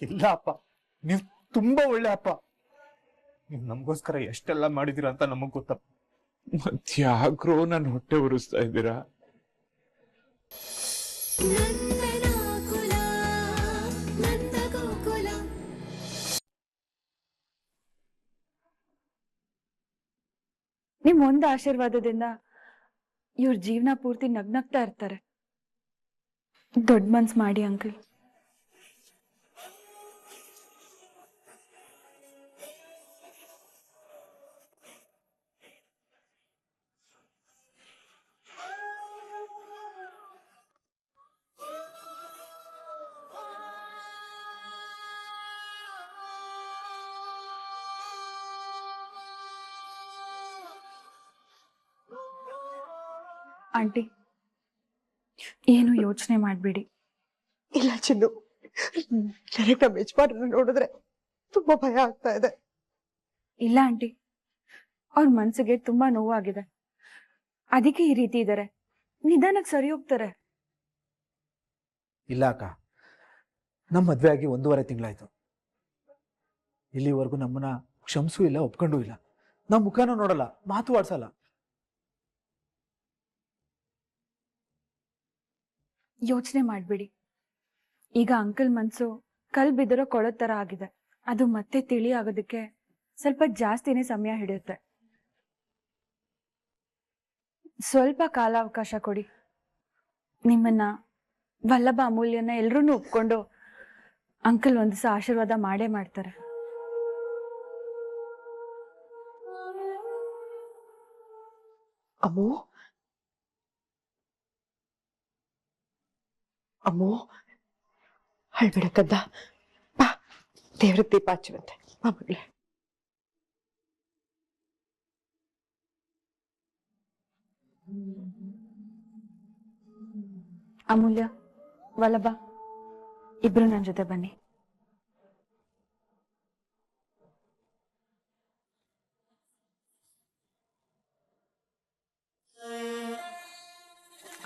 ಇಲ್ಲ ಅಪ್ಪ, ನೀವು ತುಂಬಾ ಒಳ್ಳೆ ಅಪ್ಪ. ನೀವು ನಮಗೋಸ್ಕರ ಎಷ್ಟೆಲ್ಲ ಮಾಡಿದೀರ ಅಂತ ನಮಗ್ ಗೊತ್ತಪ್ಪ. ಮತ್ಯಾಕ್ರೋ ನನ್ನ ಹೊಟ್ಟೆ ಉರಿಸ್ತಾ ಇದ್ದೀರಾ? ನಿಮ್ ಒಂದು ಆಶೀರ್ವಾದದಿಂದ ಇವ್ರ ಜೀವನ ಪೂರ್ತಿ ನಗ್ನಗ್ತಾ ಇರ್ತಾರೆ. ದೊಡ್ಡ ಮನ್ಸ್ ಮಾಡಿ ಅಂಕಲ್. ಆಂಟಿ, ಏನು ಯೋಚನೆ ಮಾಡ್ಬೇಡಿ. ಇಲ್ಲ ಚಿನ್ನು, ನನಗೆ ನಮ್ಮ ಯಜಮಾನ್ರನ್ನ ನೋಡಿದ್ರೆ ತುಂಬಾ ಭಯ ಆಗ್ತಾ ಇದೆ. ಇಲ್ಲ ಆಂಟಿ, ಅವ್ರ ಮನ್ಸಿಗೆ ತುಂಬಾ ನೋವಾಗಿದೆ, ಅದಕ್ಕೆ ಈ ರೀತಿ ಇದ್ದಾರೆ. ನಿಧಾನಕ್ಕೆ ಸರಿ ಹೋಗ್ತಾರೆ. ಇಲ್ಲ ಅಕ್ಕ, ನಮ್ಮ ಮದ್ವೆ ಆಗಿ 1.5 ತಿಂಗಳಾಯ್ತು. ಇಲ್ಲಿವರೆಗೂ ನಮ್ಮನ್ನ ಕ್ಷಮಿಸೂ ಇಲ್ಲ, ಒಪ್ಕೊಂಡೂ ಇಲ್ಲ. ನಾವು ಮುಖನೂ ನೋಡಲ್ಲ, ಮಾತು ಆಡ್ಸಲ್ಲ. ಯೋಚನೆ ಮಾಡ್ಬಿಡಿ. ಈಗ ಅಂಕಲ್ ಮನ್ಸು ಕಲ್ ಬಿದ್ದಿರೋ ಕೊಳದ ತರ ಆಗಿದೆ. ಅದು ಮತ್ತೆ ತಿಳಿ ಆಗೋದಕ್ಕೆ ಸ್ವಲ್ಪ ಜಾಸ್ತಿನೇ ಸಮಯ ಹಿಡಿಯುತ್ತೆ. ಸ್ವಲ್ಪ ಕಾಲಾವಕಾಶ ಕೊಡಿ. ನಿಮ್ಮನ್ನ, ವಲ್ಲಭ, ಅಮೂಲ್ಯನ ಎಲ್ರೂ ಒಪ್ಕೊಂಡು ಅಂಕಲ್ ಒಂದ್ ದಿವಸ ಆಶೀರ್ವಾದ ಮಾಡೇ ಮಾಡ್ತಾರೆ. ಅಮ್ಮು, ಅಮ್ಮು, ಅಳ್ಬಿಡಕ್ಕದ್ದ. ಬಾ, ದೇವ್ರ ದೀಪ ಹಚ್ಚುವಂತೆ. ಬಾ ಮಗಳೇ. ಅಮೂಲ್ಯ, ವಲ್ಲಭ, ಇಬ್ರು ನನ್ನ ಜೊತೆ ಬನ್ನಿ.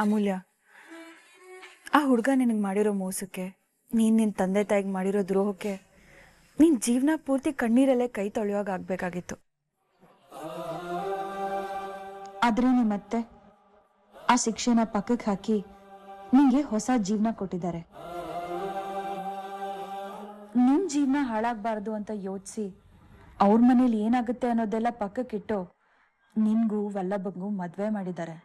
ಅಮೂಲ್ಯ, ಆ ಹುಡುಗ ನಿನಗೆ ಮಾಡಿರೋ ಮೋಸಕ್ಕೆ, ನಿನ್ನ ತಂದೆ ತಾಯಿಗೆ ಮಾಡಿರೋ ದ್ರೋಹಕ್ಕೆ ನಿನ್ ಜೀವನ ಪೂರ್ತಿ ಕಣ್ಣೀರಲ್ಲೇ ಕೈ ತೊಳೆಯುವಾಗ ಆಗ್ಬೇಕಾಗಿತ್ತು. ಆದ್ರೆ ನಿಮ್ಮತ್ತೆ ಆ ಶಿಕ್ಷೆನ ಪಕ್ಕಕ್ಕೆ ಹಾಕಿ ನಿಂಗೆ ಹೊಸ ಜೀವನ ಕೊಟ್ಟಿದ್ದಾರೆ. ನಿನ್ ಜೀವನ ಹಾಳಾಗ್ಬಾರ್ದು ಅಂತ ಯೋಚಿಸಿ ಅವ್ರ ಮನೇಲಿ ಏನಾಗುತ್ತೆ ಅನ್ನೋದೆಲ್ಲ ಪಕ್ಕಕ್ಕಿಟ್ಟು ನಿನ್ಗೂ ವಲ್ಲಭಂಗೂ ಮದ್ವೆ ಮಾಡಿದ್ದಾರೆ.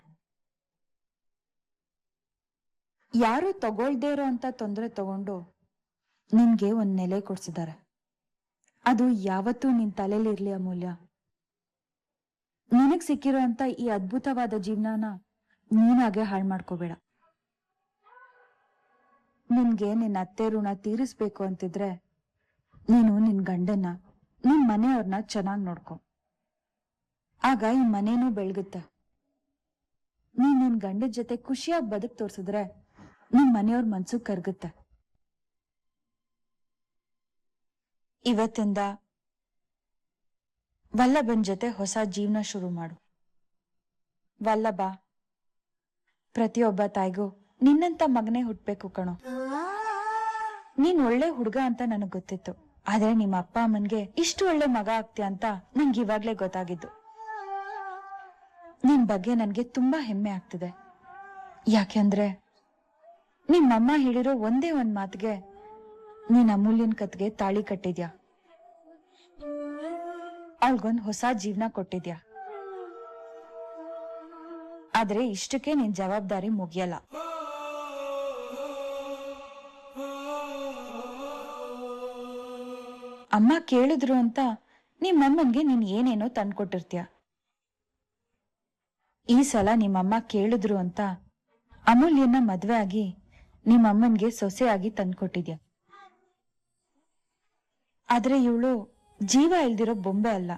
ಯಾರು ತಗೊಳ್ದೇ ಇರೋ ಅಂತ ತೊಂದರೆ ತಗೊಂಡು ನಿನ್ಗೆ ಒಂದ್ ನೆಲೆ ಕೊಡ್ಸಿದ್ದಾರೆ. ಅದು ಯಾವತ್ತೂ ನಿನ್ ತಲೆಯಲ್ಲಿ ಇರ್ಲಿ ಅಮೂಲ್ಯ. ನಿನಗ್ ಸಿಕ್ಕಿರೋ ಅಂತ ಈ ಅದ್ಭುತವಾದ ಜೀವನನ ನೀನಾಗೆ ಹಾಳು ಮಾಡ್ಕೋಬೇಡ. ನಿನ್ಗೆ ನಿನ್ನ ಅತ್ತೆ ಋಣ ತೀರಿಸ್ಬೇಕು ಅಂತಿದ್ರೆ ನೀನು ನಿನ್ ಗಂಡನ್ನ, ನಿನ್ ಮನೆಯವ್ರನ್ನ ಚೆನ್ನಾಗಿ ನೋಡ್ಕೊ. ಆಗ ಈ ಮನೇನೂ ಬೆಳಗುತ್ತೆ. ನೀನ್ ನಿನ್ ಗಂಡದ ಜೊತೆ ಖುಷಿಯಾಗಿ ಬದುಕ್ ತೋರ್ಸಿದ್ರೆ ನಿಮ್ ಮನೆಯವ್ರ ಮನ್ಸು ಕರ್ಗುತ್ತೆ. ಇವತ್ತಿಂದ ವಲ್ಲಭನ್ ಜೊತೆ ಹೊಸ ಜೀವನ ಶುರು ಮಾಡು. ವಲ್ಲಭ, ಪ್ರತಿಯೊಬ್ಬ ತಾಯಿಗೂ ನಿನ್ನಂತ ಮಗನೇ ಹುಟ್ಬೇಕು ಕಣೋ. ನೀನ್ ಒಳ್ಳೆ ಹುಡುಗ ಅಂತ ನನಗ್ ಗೊತ್ತಿತ್ತು, ಆದ್ರೆ ನಿಮ್ಮ ಅಪ್ಪ ಅಮ್ಮನ್ಗೆ ಇಷ್ಟು ಒಳ್ಳೆ ಮಗ ಆಗ್ತೀಯ ಅಂತ ನಂಗೆ ಇವಾಗ್ಲೇ ಗೊತ್ತಾಗಿದ್ದು. ನಿನ್ ಬಗ್ಗೆ ನನ್ಗೆ ತುಂಬಾ ಹೆಮ್ಮೆ ಆಗ್ತಿದೆ. ಯಾಕೆಂದ್ರೆ ನಿಮ್ಮಮ್ಮ ಹೇಳಿರೋ ಒಂದೇ ಒಂದ್ ಮಾತಿಗೆ ನೀನ್ ಅಮೂಲ್ಯನ್ ಕತ್ಗೆ ತಾಳಿ ಕಟ್ಟಿದ್ಯಾ, ಅವಳಿಗೊಂದ್ ಹೊಸ ಜೀವನ ಕೊಟ್ಟಿದ್ಯಾ. ಆದ್ರೆ ಇಷ್ಟಕ್ಕೆ ನಿನ್ ಜವಾಬ್ದಾರಿ ಮುಗಿಯಲ್ಲ. ಅಮ್ಮ ಕೇಳಿದ್ರು ಅಂತ ನಿಮ್ಮಮ್ಮನ್ಗೆ ನೀನ್ ಏನೇನೋ ತಂದ್ಕೊಟ್ಟಿರ್ತೀಯ. ಈ ಸಲ ನಿಮ್ಮಮ್ಮ ಕೇಳಿದ್ರು ಅಂತ ಅಮೂಲ್ಯನ ಮದ್ವೆ ಆಗಿ ನಿಮ್ಮಮ್ಮನ್ಗೆ ಸೊಸೆಯಾಗಿ ತಂದ್ಕೊಟ್ಟಿದ್ಯಾ. ಆದ್ರೆ ಇವಳು ಜೀವ ಇಲ್ದಿರೋ ಬೊಂಬೆ ಅಲ್ಲ.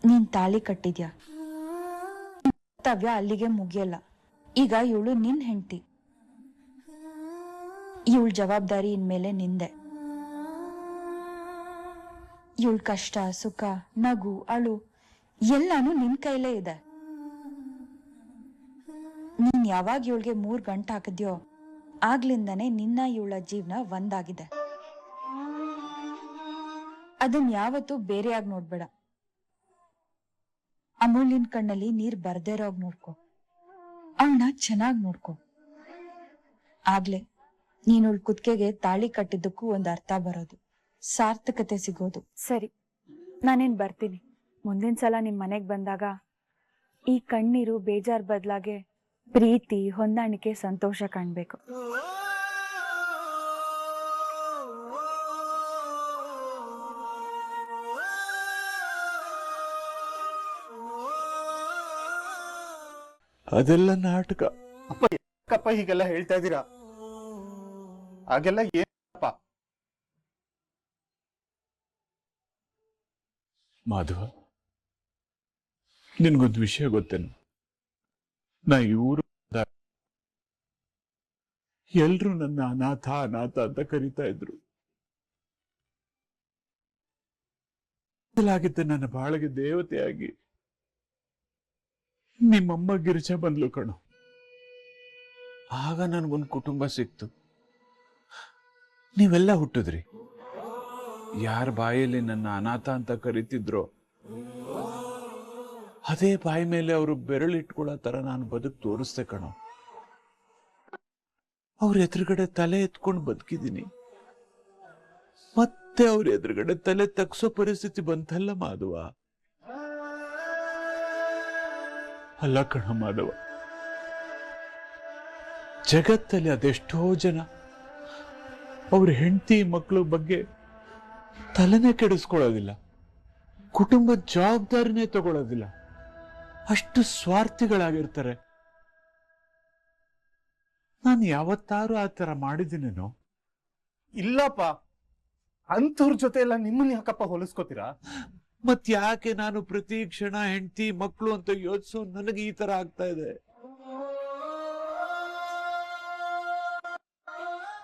ನೀನ್ ತಾಳಿ ಕಟ್ಟಿದ್ಯಾ. ಕರ್ತವ್ಯ ಅಲ್ಲಿಗೆ ಮುಗಿಯಲ್ಲ. ಈಗ ಇವಳು ನಿನ್ ಹೆಂಡತಿ. ಇವಳ ಜವಾಬ್ದಾರಿ ಇನ್ಮೇಲೆ ನಿಂದೆ. ಇವಳ ಕಷ್ಟ, ಸುಖ, ನಗು, ಅಳು ಎಲ್ಲಾನು ನಿನ್ ಕೈಲೇ ಇದೆ. ನೀನ್ ಯಾವಾಗ ಇವಳಿಗೆ 3 ಗಂಟೆ ಹಾಕಿದ್ಯೋ ಆಗ್ಲಿಂದಾನೆ ನಿನ್ನ ಇವಳ ಜೀವನ ಒಂದಾಗಿದೆ. ಅದನ್ ಯಾವತ್ತೂ ಬೇರೆಯಾಗಿ ನೋಡ್ಬೇಡ. ಅಮೂಲ್ಯನ್ ಕಣ್ಣಲ್ಲಿ ನೀರ್ ಬರ್ದೇ ಇರೋಗ್ ನೋಡ್ಕೊ. ಅವಳನ್ನ ಚೆನ್ನಾಗ್ ನೋಡ್ಕೊ. ಆಗ್ಲೇ ನೀನುಳ್ ಕುತ್ಕೆಗೆ ತಾಳಿ ಕಟ್ಟಿದ್ದಕ್ಕೂ ಒಂದ್ ಅರ್ಥ ಬರೋದು, ಸಾರ್ಥಕತೆ ಸಿಗೋದು. ಸರಿ, ನಾನೇನ್ ಬರ್ತೀನಿ. ಮುಂದಿನ ಸಲ ನಿಮ್ ಮನೆಗ್ ಬಂದಾಗ ಈ ಕಣ್ಣೀರು ಬೇಜಾರ್ ಬದ್ಲಾಗೆ ಪ್ರೀತಿ, ಹೊಂದಾಣಿಕೆ, ಸಂತೋಷ ಕಾಣ್ಬೇಕು. ಅದೆಲ್ಲ ನಾಟಕ. ಅಪ್ಪ ಯಾಕಪ್ಪ ಹೀಗೆಲ್ಲ ಹೇಳ್ತಾ ಇದ್ದೀರಾ? ಹಾಗೆಲ್ಲ ಏನಪ್ಪ? ಮಾಧವ, ನಿನ್ಗೊಂದು ವಿಷಯ ಗೊತ್ತೇನು? ನಾ ಇವರು ಎಲ್ರು ನನ್ನ ಅನಾಥ ಅನಾಥ ಅಂತ ಕರೀತಾ ಇದ್ರು. ಆಗಿದ್ದ ನನ್ನ ಬಾಳಿಗೆ ದೇವತೆಯಾಗಿ ನಿಮ್ಮಮ್ಮ ಗಿರಿಜಾ ಬಂದ್ಲು ಕಣು. ಆಗ ನನ್ಗೊಂದು ಕುಟುಂಬ ಸಿಕ್ತು. ನೀವೆಲ್ಲ ಹುಟ್ಟಿದ್ರಿ. ಯಾರ ಬಾಯಲ್ಲಿ ನನ್ನ ಅನಾಥ ಅಂತ ಕರಿತಿದ್ರೋ ಅದೇ ಬಾಯಿ ಮೇಲೆ ಅವರು ಬೆರಳಿಟ್ಕೊಳ್ಳೋ ತರ ನಾನು ಬದುಕು ತೋರಿಸ್ದೆ ಕಣೋ. ಅವ್ರ ಎದುರುಗಡೆ ತಲೆ ಎತ್ಕೊಂಡು ಬದುಕಿದ್ದೀನಿ. ಮತ್ತೆ ಅವ್ರ ಎದುರುಗಡೆ ತಲೆ ತಗ್ಸೋ ಪರಿಸ್ಥಿತಿ ಬಂತಲ್ಲ ಮಾಧವ. ಅಲ್ಲ ಕಣ ಮಾಧವ, ಜಗತ್ತಲ್ಲಿ ಅದೆಷ್ಟೋ ಜನ ಅವ್ರ ಹೆಂಡತಿ ಮಕ್ಕಳ ಬಗ್ಗೆ ತಲೆನೇ ಕೆಡಿಸ್ಕೊಳ್ಳೋದಿಲ್ಲ, ಕುಟುಂಬದ ಜವಾಬ್ದಾರಿನೇ ತಗೊಳ್ಳೋದಿಲ್ಲ. ಅಷ್ಟು ಸ್ವಾರ್ಥಿಗಳಾಗಿರ್ತಾರೆ. ನಾನು ಯಾವತ್ತಾರು ಆ ತರ ಮಾಡಿದ್ದೀನೇನೋ? ಇಲ್ಲಪ್ಪ. ಅಂಥವ್ರ ಜೊತೆ ಎಲ್ಲ ನಿಮ್ಮನ್ನ ಯಾಕಪ್ಪ ಹೋಲಿಸ್ಕೋತೀರಾ? ಮತ್ ಯಾಕೆ ನಾನು ಪ್ರತಿ ಕ್ಷಣ ಹೆಂಡತಿ ಮಕ್ಕಳು ಅಂತ ಯೋಚಿಸೋ ನನಗೆ ಈ ತರ ಆಗ್ತಾ ಇದೆ?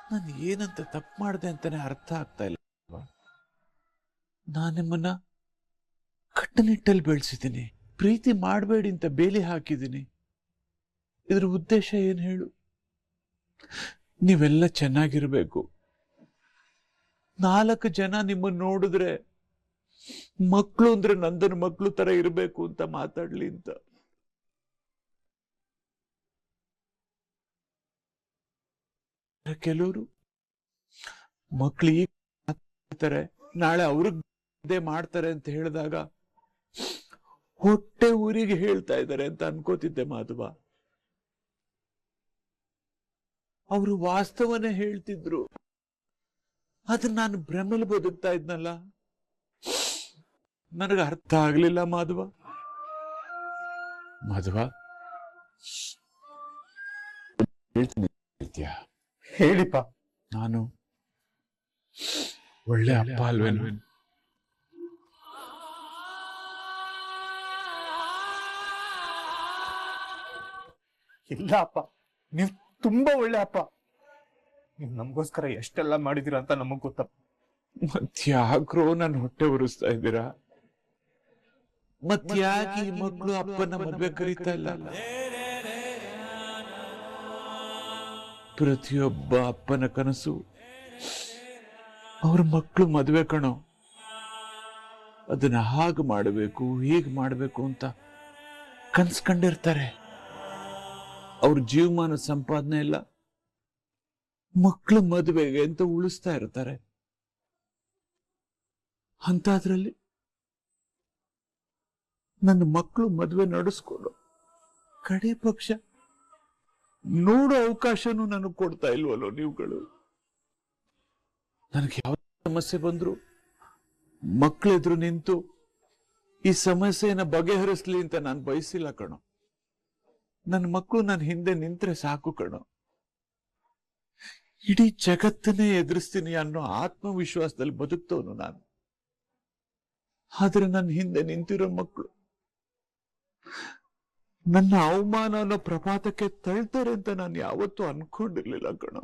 ನಾನು ಏನಂತ ತಪ್ಪು ಮಾಡಿದೆ ಅಂತಾನೆ ಅರ್ಥ ಆಗ್ತಾ ಇಲ್ಲ. ನಾನು ನಿಮ್ಮನ್ನ ಕಟ್ಟುನಿಟ್ಟಲ್ಲಿ ಬೆಳೆಸಿದ್ದೀನಿ, ಪ್ರೀತಿ ಮಾಡಬೇಡಿ ಅಂತ ಬೇಲಿ ಹಾಕಿದ್ದೀನಿ. ಇದ್ರ ಉದ್ದೇಶ ಏನ್ ಹೇಳು? ನೀವೆಲ್ಲ ಚೆನ್ನಾಗಿರ್ಬೇಕು. 4 ಜನ ನಿಮ್ಮನ್ನ ನೋಡಿದ್ರೆ ಮಕ್ಕಳು ಅಂದ್ರೆ ನಂದನ ಮಕ್ಕಳು ತರ ಇರಬೇಕು ಅಂತ ಮಾತಾಡ್ಲಿ ಅಂತ. ಕೆಲವರು ಮಕ್ಕಳಿಗೆ ನಾಳೆ ಅವ್ರಿಗೆ ಮಾಡ್ತಾರೆ ಅಂತ ಹೇಳಿದಾಗ ಹೊಟ್ಟೆ ಊರಿಗೆ ಹೇಳ್ತಾ ಇದ್ದಾರೆ ಅಂತ ಅನ್ಕೋತಿದ್ದೆ ಮಾಧವ. ಅವರು ವಾಸ್ತವನೇ ಹೇಳ್ತಿದ್ರು. ಅದನ್ನ ನಾನು ಭ್ರಮೆಲ್ ಬದುಕ್ತಾ ಇದ್ನಲ್ಲ, ನನಗೆ ಅರ್ಥ ಆಗ್ಲಿಲ್ಲ ಮಾಧವ. ಮಾಧವ, ಹೇಳ್ತೀನಿ, ಹೇಳಿಪ್ಪ. ನಾನು ಒಳ್ಳೆ ಅಪ್ಪ ಅಲ್ವೇನು? ಇಲ್ಲ ಅಪ್ಪ, ನೀವು ತುಂಬಾ ಒಳ್ಳೆ ಅಪ್ಪ. ನೀವು ನಮಗೋಸ್ಕರ ಎಷ್ಟೆಲ್ಲ ಮಾಡಿದೀರ ಅಂತ ನಮಗ್ ಗೊತ್ತಪ್ಪ. ಮತ್ಯಾಕ್ರೋ ನನ್ನ ಹೊಟ್ಟೆ ಉರಿಸ್ತಾ ಇದ್ದೀರಾ? ಮತ್ಯಾಕೆ ಈ ಮಕ್ಕಳು ಅಪ್ಪನ ಮದ್ವೆ ಕರೀತಾ ಇಲ್ಲ? ಪ್ರತಿಯೊಬ್ಬ ಅಪ್ಪನ ಕನಸು ಅವ್ರ ಮಕ್ಕಳು ಮದ್ವೆ ಕಣೋ. ಅದನ್ನ ಹಾಗೆ ಮಾಡಬೇಕು, ಹೀಗೆ ಮಾಡಬೇಕು ಅಂತ ಕನ್ಸ್ಕೊಂಡಿರ್ತಾರೆ. ಅವ್ರ ಜೀವಮಾನ ಸಂಪಾದನೆ ಎಲ್ಲ ಮಕ್ಕಳು ಮದುವೆಗೆ ಅಂತ ಉಳಿಸ್ತಾ ಇರ್ತಾರೆ. ಅಂತಾದ್ರಲ್ಲಿ ನನ್ನ ಮಕ್ಕಳು ಮದುವೆ ನಡೆಸ್ಕೊಂಡು ಕಡೆ ಪಕ್ಷ ನೋಡೋ ಅವಕಾಶನೂ ನನಗೆ ಕೊಡ್ತಾ ಇಲ್ವಲ್ಲೋ ನೀವುಗಳು. ನನಗೆ ಯಾವ ಸಮಸ್ಯೆ ಬಂದ್ರು ಮಕ್ಕಳೆದ್ರು ನಿಂತು ಈ ಸಮಸ್ಯೆನ ಬಗೆಹರಿಸ್ಲಿ ಅಂತ ನಾನು ಬಯಸಿಲ್ಲ ಕಣೋ. ನನ್ನ ಮಕ್ಕಳು ನನ್ನ ಹಿಂದೆ ನಿಂತ್ರೆ ಸಾಕು ಕಣೋ. ಇಡೀ ಜಗತ್ತನ್ನೇ ಎದುರಿಸ್ತೀನಿ ಅನ್ನೋ ಆತ್ಮವಿಶ್ವಾಸದಲ್ಲಿ ಬದುಕ್ತವನು ನಾನು. ಆದ್ರೆ ನನ್ನ ಹಿಂದೆ ನಿಂತಿರೋ ಮಕ್ಕಳು ನನ್ನ ಅವಮಾನ ಅನ್ನೋ ಪ್ರಪಾತಕ್ಕೆ ತಳ್ತಾರೆ ಅಂತ ನಾನು ಯಾವತ್ತೂ ಅನ್ಕೊಂಡಿರ್ಲಿಲ್ಲ ಕಣೋ.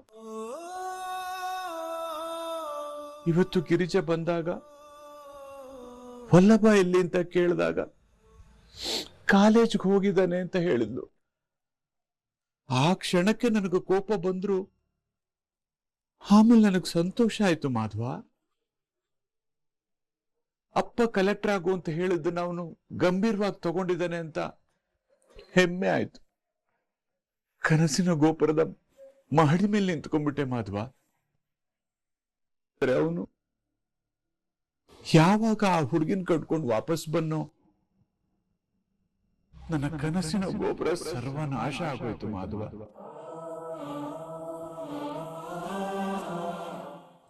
ಇವತ್ತು ಗಿರಿಜಾ ಬಂದಾಗ ವಲ್ಲಭ ಎಲ್ಲಿ ಅಂತ ಕೇಳಿದಾಗ ಕಾಲೇಜ್ಗೆ ಹೋಗಿದ್ದಾನೆ ಅಂತ ಹೇಳಿದ್ಲು. ಆ ಕ್ಷಣಕ್ಕೆ ನನಗೆ ಕೋಪ ಬಂದ್ರು, ಆಮೇಲೆ ನನಗೆ ಸಂತೋಷ ಆಯ್ತು ಮಾಧವ. ಅಪ್ಪ ಕಲೆಕ್ಟರ್ ಆಗು ಅಂತ ಹೇಳಿದ್ದನ್ನ ಅವನು ಗಂಭೀರವಾಗಿ ತಗೊಂಡಿದ್ದಾನೆ ಅಂತ ಹೆಮ್ಮೆ ಆಯ್ತು. ಕನಸಿನ ಗೋಪುರದ ಮಹಡಿ ಮೇಲೆ ನಿಂತ್ಕೊಂಡ್ಬಿಟ್ಟೆ ಮಾಧವ. ಅವನು ಯಾವಾಗ ಆ ಹುಡುಗಿನ ಕಟ್ಕೊಂಡು ವಾಪಸ್ ಬನ್ನೋ ನನ್ನ ಕನಸಿನ ಗೋಪುರ ಸರ್ವನಾಶ ಆಗೋಯ್ತು ಮಾಧವ.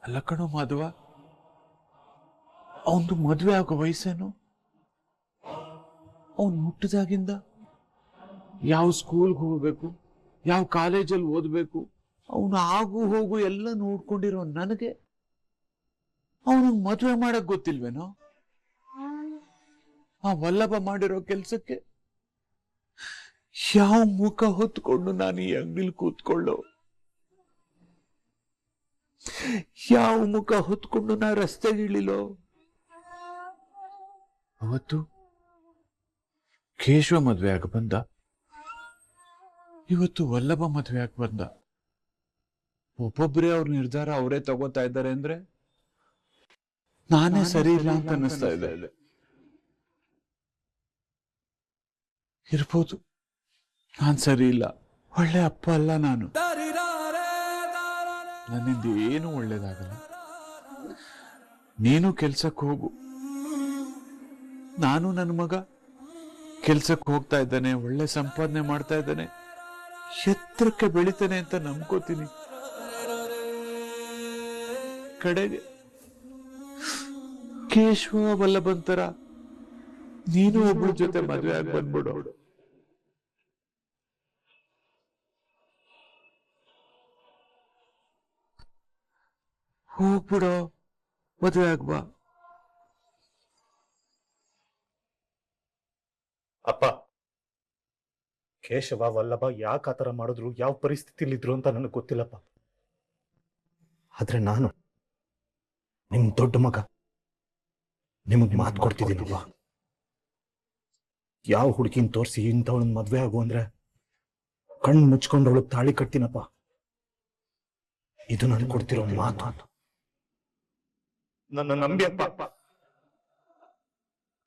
ಅಲ್ಲ ಕಣೋ ಮಾಧವ, ಅವನು ಮದುವೆ ಆಗೋ ವಯಸ್ಸೇನು? ಅವನು ಹುಟ್ಟಿದಾಗಿಂದ ಯಾವ ಸ್ಕೂಲ್ಗೆ ಹೋಗ್ಬೇಕು, ಯಾವ ಕಾಲೇಜಲ್ಲಿ ಓದ್ಬೇಕು, ಅವನು ಆಗು ಹೋಗು ಎಲ್ಲ ನೋಡ್ಕೊಂಡಿರೋ ನನಗೆ ಅವನಿಗೆ ಮದುವೆ ಮಾಡಕ್ ಗೊತ್ತಿಲ್ವೇನೋ? ಆ ವಲ್ಲಭ ಮಾಡಿರೋ ಕೆಲ್ಸಕ್ಕೆ ಯಾವ ಮುಖ ಹೊತ್ಕೊಂಡು ನಾನು ಈ ಅಂಗಡಿಲಿ ಕೂತ್ಕೊಳ್ಳೋ? ಯಾವ ಮುಖ ಹೊತ್ಕೊಂಡು ನಾ ರಸ್ತೆಗಿಳಿಲೋ? ಅವತ್ತು ಕೇಶವ ಮದ್ವೆ ಆಗ ಬಂದ, ಇವತ್ತು ವಲ್ಲಭ ಮದ್ವೆ ಆಗ ಬಂದ. ಒಬ್ಬೊಬ್ಬರೇ ಅವ್ರ ನಿರ್ಧಾರ ಅವರೇ ತಗೋತಾ ಇದ್ದಾರೆ ಅಂದ್ರೆ ನಾನೇ ಸರಿ ಇಲ್ಲ ಅಂತ ಅನ್ನಿಸ್ತಾ ಇದೆ. ಇರ್ಬೋದು ನಾನ್ ಸರಿ ಇಲ್ಲ, ಒಳ್ಳೆ ಅಪ್ಪ ಅಲ್ಲ ನಾನು. ನನ್ನಿಂದ ಏನು ಒಳ್ಳೇದಾಗಲ್ಲ. ನೀನು ಕೆಲ್ಸಕ್ಕೆ ಹೋಗು, ನಾನು ನನ್ನ ಮಗ ಕೆಲ್ಸಕ್ಕೆ ಹೋಗ್ತಾ ಇದ್ದಾನೆ, ಒಳ್ಳೆ ಸಂಪಾದನೆ ಮಾಡ್ತಾ ಇದ್ದಾನೆ, ಎತ್ತರಕ್ಕೆ ಬೆಳಿತಾನೆ ಅಂತ ನಂಬ್ಕೋತೀನಿ. ಕಡೆಗೆ ಕೇಶವ ವಲ್ಲಭಂತರ ನೀನು ಒಬ್ಬಳ ಜೊತೆ ಮದುವೆ ಆಗಿ ಬಂದ್ಬಿಡು. ಹೋಗ್ಬಿಡೋ, ಮದುವೆ ಆಗ್ಬಾ. ಅಪ್ಪ, ಕೇಶವ ವಲ್ಲಭ ಯಾಕೆ ಆತರ ಮಾಡಿದ್ರು, ಯಾವ ಪರಿಸ್ಥಿತಿಲಿದ್ರು ಅಂತ ನನಗೆ ಗೊತ್ತಿಲ್ಲಪ್ಪ. ಆದ್ರೆ ನಾನು ನಿಮ್ ದೊಡ್ಡ ಮಗ, ನಿಮಗ್ ಮಾತು ಕೊಡ್ತಿದ್ದೀನಪ್ಪ. ಯಾವ ಹುಡುಗಿನ ತೋರಿಸಿ ಇಂಥವಳನ್ನ ಮದ್ವೆ ಆಗು ಅಂದ್ರೆ ಕಣ್ಣು ಮುಚ್ಕೊಂಡು ಅವಳು ತಾಳಿ ಕಟ್ತೀನಪ್ಪ. ಇದು ನಾನು ಕೊಡ್ತಿರೋ ಮಾತು. ನನ್ನ ನಂಬಿ ಅಪ್ಪ.